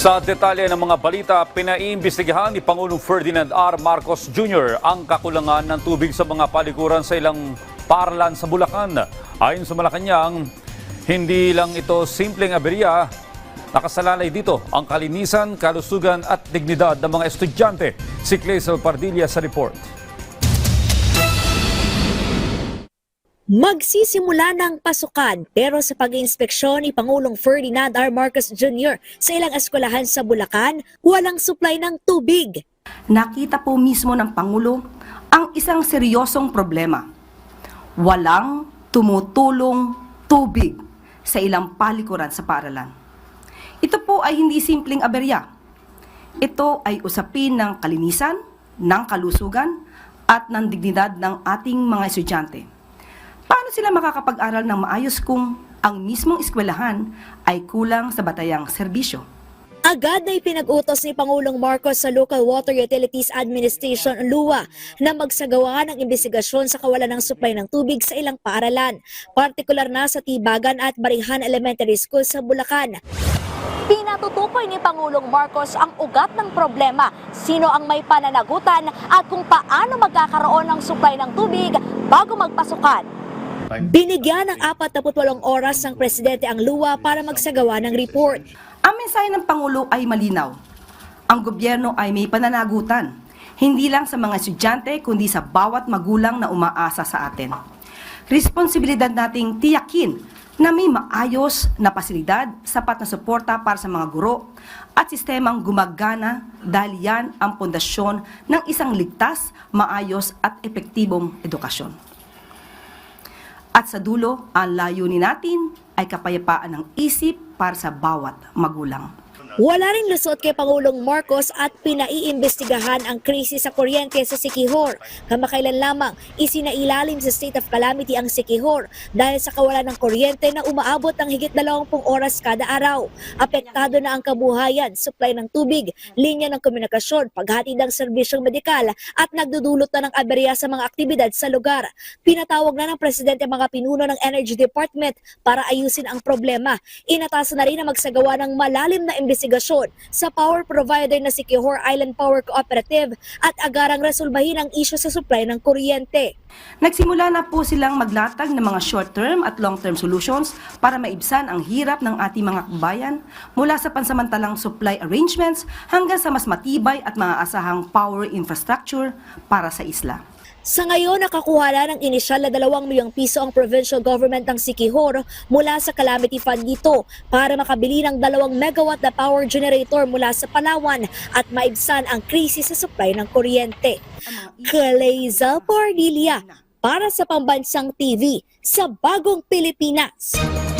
Sa detalye ng mga balita, pinaiimbestigahan ni Pangulong Ferdinand R. Marcos Jr. ang kakulangan ng tubig sa mga palikuran sa ilang paaralan sa Bulacan. Ayon sa Malacanang, hindi lang ito simpleng aberya, nakasalalay dito ang kalinisan, kalusugan at dignidad ng mga estudyante. Si Clazel Pardilla sa report. Magsisimula ng pasukan pero sa pag-inspeksyon ni Pangulong Ferdinand R. Marcos Jr. sa ilang eskwelahan sa Bulacan, walang supply ng tubig. Nakita po mismo ng Pangulo ang isang seryosong problema. Walang tumutulong tubig sa ilang palikuran sa paaralan. Ito po ay hindi simpleng aberya. Ito ay usapin ng kalinisan, ng kalusugan at ng dignidad ng ating mga estudyante. Paano sila makakapag-aral ng maayos kung ang mismong eskwelahan ay kulang sa batayang serbisyo? Agad na ipinag-utos ni Pangulong Marcos sa Local Water Utilities Administration LUA na magsagawa ng imbestigasyon sa kawalan ng supply ng tubig sa ilang paaralan, partikular na sa Tibagan at Barihan Elementary School sa Bulacan. Pinatutukoy ni Pangulong Marcos ang ugat ng problema, sino ang may pananagutan at kung paano magkakaroon ng supply ng tubig bago magpasukan. Binigyan ng 48 oras ng Presidente ang LUA para magsagawa ng report. Ang mensahe ng Pangulo ay malinaw. Ang gobyerno ay may pananagutan, hindi lang sa mga estudyante kundi sa bawat magulang na umaasa sa atin. Responsibilidad nating tiyakin na may maayos na pasilidad, sapat na suporta para sa mga guro at sistemang gumagana dahil yan ang pundasyon ng isang ligtas, maayos at epektibong edukasyon. At sa dulo, ang layunin natin ay kapayapaan ng isip para sa bawat magulang. Wala rin lusot kay Pangulong Marcos at pinaiimbestigahan ang krisis sa kuryente sa Siquijor. Kamakailan lamang isinailalim sa state of calamity ang Siquijor dahil sa kawalan ng kuryente na umaabot ng higit 20 oras kada araw. Apektado na ang kabuhayan, supply ng tubig, linya ng komunikasyon, paghatid ng serbisyong medikal at nagdudulot na ng aberya sa mga aktibidad sa lugar. Pinatawag na ng Presidente ang mga pinuno ng Energy Department para ayusin ang problema. Inatasan na rin na magsagawa ng malalim na investigasyon sa power provider na Siquijor Island Power Cooperative at agarang resolbahin ang isyu sa supply ng kuryente. Nagsimula na po silang maglatag ng mga short-term at long-term solutions para maibsan ang hirap ng ating mga kababayan mula sa pansamantalang supply arrangements hanggang sa mas matibay at maaasahang power infrastructure para sa isla. Sa ngayon, nakakuha na ng inisyal na 2 milyong piso ang provincial government ng Siquijor mula sa Calamity Fund nito para makabili ng 2 megawatt na power generator mula sa Palawan at maibsan ang krisis sa supply ng kuryente. Clazel Pardilla para sa Pambansang TV sa Bagong Pilipinas.